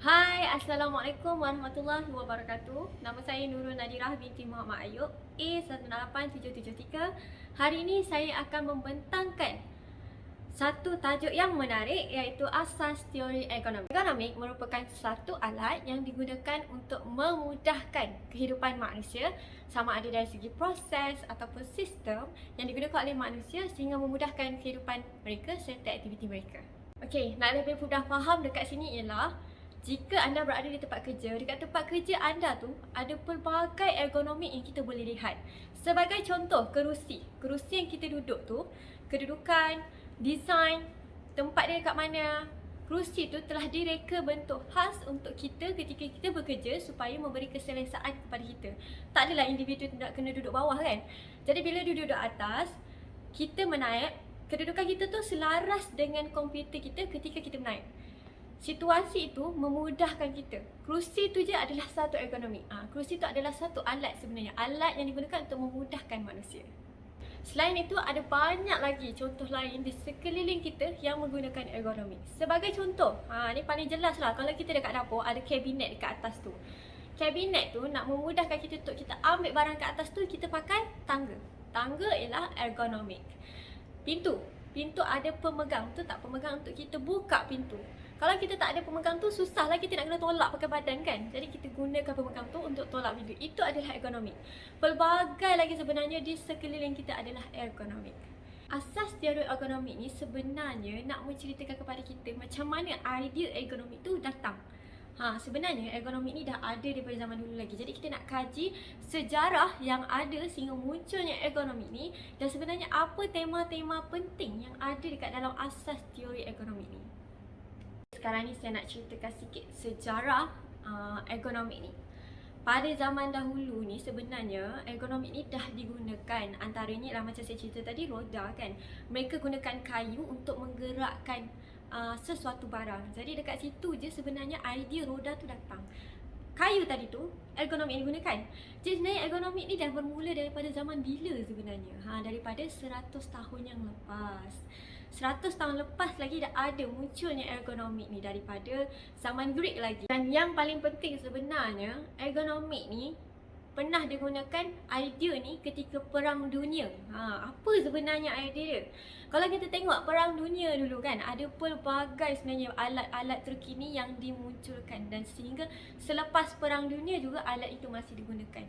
Hai, Assalamualaikum warahmatullahi wabarakatuh. Nama saya Nurul Nadirah binti Muhammad Ayub, A18773. Hari ini saya akan membentangkan satu tajuk yang menarik, iaitu asas teori ekonomi. Ekonomi merupakan satu alat yang digunakan untuk memudahkan kehidupan manusia, sama ada dari segi proses ataupun sistem yang digunakan oleh manusia sehingga memudahkan kehidupan mereka serta aktiviti mereka. Okey, nak lebih mudah faham dekat sini ialah jika anda berada di tempat kerja, dekat tempat kerja anda tu ada pelbagai ergonomik yang kita boleh lihat. Sebagai contoh, kerusi yang kita duduk tu, kedudukan, design, tempat dia dekat mana. Kerusi tu telah direka bentuk khas untuk kita ketika kita bekerja supaya memberi keselesaan kepada kita. Tak adalah individu nak kena duduk bawah kan. Jadi bila duduk atas, kita menaik, kedudukan kita tu selaras dengan komputer kita ketika kita menaik. Situasi itu memudahkan kita. Kerusi tu je adalah satu ergonomi. Kerusi tu adalah satu alat sebenarnya. Alat yang digunakan untuk memudahkan manusia. Selain itu, ada banyak lagi contoh lain di sekeliling kita yang menggunakan ergonomi. Sebagai contoh, ni paling jelas lah. Kalau kita dekat dapur, ada kabinet dekat atas tu. Kabinet tu nak memudahkan kita untuk kita ambil barang kat atas tu, kita pakai tangga. Tangga ialah ergonomik. Pintu ada pemegang tu, tak pemegang untuk kita buka pintu. Kalau kita tak ada pemegang tu, susahlah kita nak kena tolak pakai badan kan. Jadi kita gunakan pemegang tu untuk tolak pintu. Itu adalah ergonomik. Pelbagai lagi sebenarnya di sekeliling kita adalah ergonomik. Asas teori ergonomik ni sebenarnya nak menceritakan kepada kita macam mana idea ergonomik tu datang. Sebenarnya ergonomik ni dah ada daripada zaman dulu lagi. Jadi kita nak kaji sejarah yang ada sehingga munculnya ergonomik ni, dan sebenarnya apa tema-tema penting yang ada dekat dalam asas teori ergonomik ni. Sekarang ni saya nak ceritakan sikit sejarah ergonomik ni. Pada zaman dahulu ni sebenarnya ergonomik ni dah digunakan. Antaranya lah macam saya cerita tadi, roda kan. Mereka gunakan kayu untuk menggerakkan sesuatu barang. Jadi dekat situ je sebenarnya idea roda tu datang. Kayu tadi tu ergonomik yang digunakan. Jadi sebenarnya ergonomik ni dah bermula daripada zaman bila sebenarnya? Daripada 100 tahun yang lepas. 100 tahun lepas lagi dah ada munculnya ergonomik ni daripada zaman Greek lagi. Dan yang paling penting sebenarnya, ergonomik ni pernah digunakan idea ni ketika Perang Dunia. Apa sebenarnya idea dia? Kalau kita tengok Perang Dunia dulu kan, ada pelbagai sebenarnya alat-alat terkini yang dimunculkan, dan sehingga selepas Perang Dunia juga alat itu masih digunakan.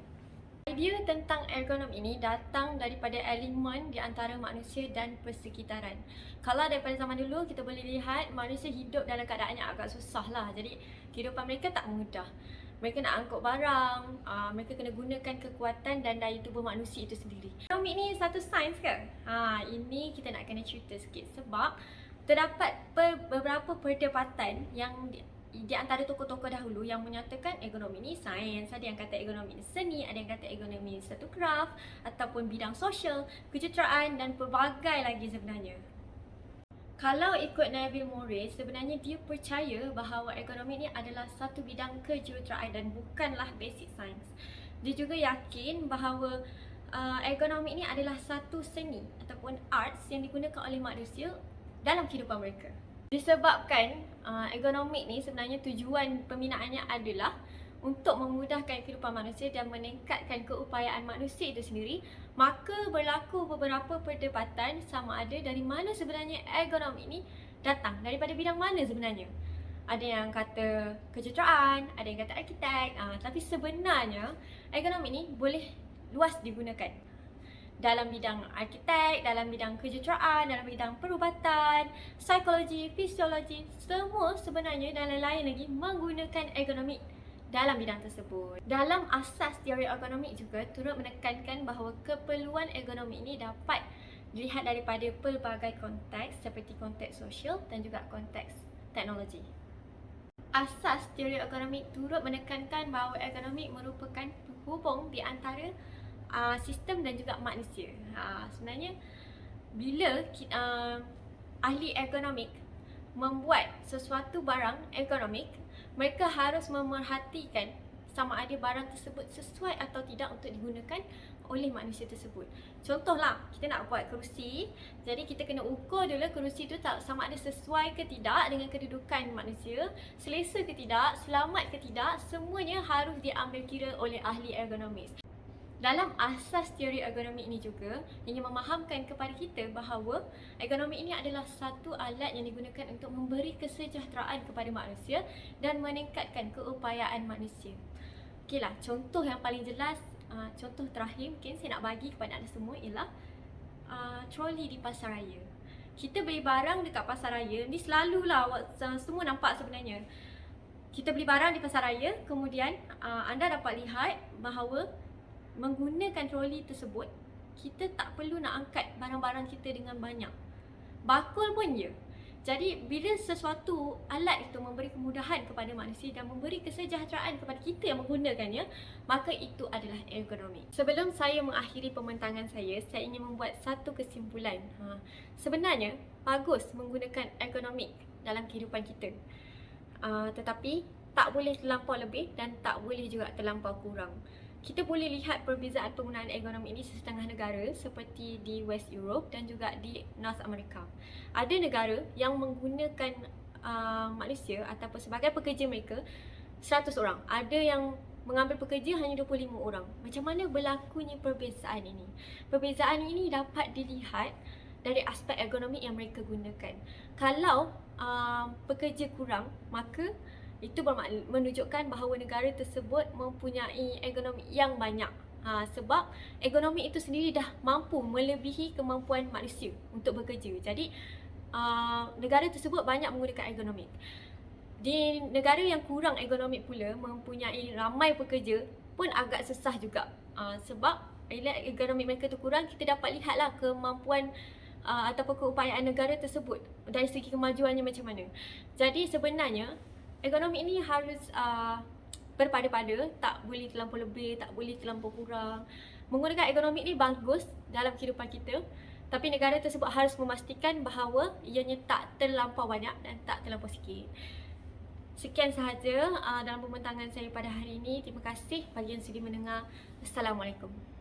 Idea tentang ergonom ini datang daripada elemen di antara manusia dan persekitaran. Kalau daripada zaman dulu kita boleh lihat manusia hidup dalam keadaan yang agak susah lah. Jadi kehidupan mereka tak mudah. Mereka nak angkut barang, mereka kena gunakan kekuatan dan daya tubuh manusia itu sendiri. Ergonomik ni satu sains ke? Ini kita nak kena cerita sikit sebab terdapat beberapa perdebatan yang di antara tokoh-tokoh dahulu yang menyatakan ergonomi ni sains, ada yang kata ergonomi ni seni, ada yang kata ergonomi ni satu craft ataupun bidang sosial, kejuruteraan dan pelbagai lagi sebenarnya. Kalau ikut Neville Morris, sebenarnya dia percaya bahawa ergonomi ni adalah satu bidang kejuruteraan dan bukanlah basic science. Dia juga yakin bahawa ergonomi ni adalah satu seni ataupun arts yang digunakan oleh manusia dalam kehidupan mereka. Disebabkan ergonomik ni sebenarnya tujuan pembinaannya adalah untuk memudahkan kehidupan manusia dan meningkatkan keupayaan manusia itu sendiri, maka berlaku beberapa perdebatan sama ada dari mana sebenarnya ergonomik ni datang, daripada bidang mana sebenarnya. Ada yang kata kejuruteraan, ada yang kata arkitek, tapi sebenarnya ergonomik ni boleh luas digunakan dalam bidang arkitek, dalam bidang kejuruteraan, dalam bidang perubatan, psikologi, fisiologi, semua sebenarnya dan lain-lain lagi menggunakan ergonomik dalam bidang tersebut. Dalam asas teori ergonomik juga turut menekankan bahawa keperluan ergonomik ini dapat dilihat daripada pelbagai konteks seperti konteks sosial dan juga konteks teknologi. Asas teori ergonomik turut menekankan bahawa ergonomik merupakan penghubung di antara sistem dan juga manusia. Sebenarnya bila ahli ergonomik membuat sesuatu barang ergonomik, mereka harus memerhatikan sama ada barang tersebut sesuai atau tidak untuk digunakan oleh manusia tersebut. Contohlah, kita nak buat kerusi, jadi kita kena ukur dulu kerusi tu tak sama ada sesuai ke tidak dengan kedudukan manusia, selesa ke tidak, selamat ke tidak, semuanya harus diambil kira oleh ahli ergonomis. Dalam asas teori ergonomik ini juga ingin memahamkan kepada kita bahawa ergonomik ini adalah satu alat yang digunakan untuk memberi kesejahteraan kepada manusia dan meningkatkan keupayaan manusia. Okeylah, contoh yang paling jelas, contoh terakhir mungkin saya nak bagi kepada anda semua ialah troli di pasaraya. Kita beli barang dekat pasaraya, ni selalulah semua nampak sebenarnya. Kita beli barang di pasaraya, kemudian anda dapat lihat bahawa menggunakan troli tersebut, kita tak perlu nak angkat barang-barang kita dengan banyak. Bakul pun je. Jadi bila sesuatu alat itu memberi kemudahan kepada manusia dan memberi kesejahteraan kepada kita yang menggunakannya, maka itu adalah ergonomik. Sebelum saya mengakhiri pembentangan saya ingin membuat satu kesimpulan. Sebenarnya bagus menggunakan ergonomik dalam kehidupan kita. Tetapi tak boleh terlampau lebih dan tak boleh juga terlampau kurang. Kita boleh lihat perbezaan penggunaan ergonomik ini setengah negara seperti di West Europe dan juga di North America. Ada negara yang menggunakan manusia ataupun sebagai pekerja mereka 100 orang. Ada yang mengambil pekerja hanya 25 orang. Macam mana berlakunya perbezaan ini? Perbezaan ini dapat dilihat dari aspek ergonomik yang mereka gunakan. Kalau pekerja kurang, maka itu menunjukkan bahawa negara tersebut mempunyai ergonomik yang banyak. Sebab ergonomik itu sendiri dah mampu melebihi kemampuan manusia untuk bekerja. Jadi negara tersebut banyak menggunakan ergonomik. Di negara yang kurang ergonomik pula, mempunyai ramai pekerja, pun agak susah juga. Sebab bila ergonomik mereka tu kurang, kita dapat lihatlah kemampuan ataupun keupayaan negara tersebut dari segi kemajuannya macam mana. Jadi sebenarnya ergonomik ini harus berpada-pada, tak boleh terlampau lebih, tak boleh terlampau kurang. Menggunakan ergonomik ni bagus dalam kehidupan kita, tapi negara tersebut harus memastikan bahawa ianya tak terlampau banyak dan tak terlampau sikit. Sekian sahaja dalam pembentangan saya pada hari ini. Terima kasih bagi yang sudi mendengar. Assalamualaikum.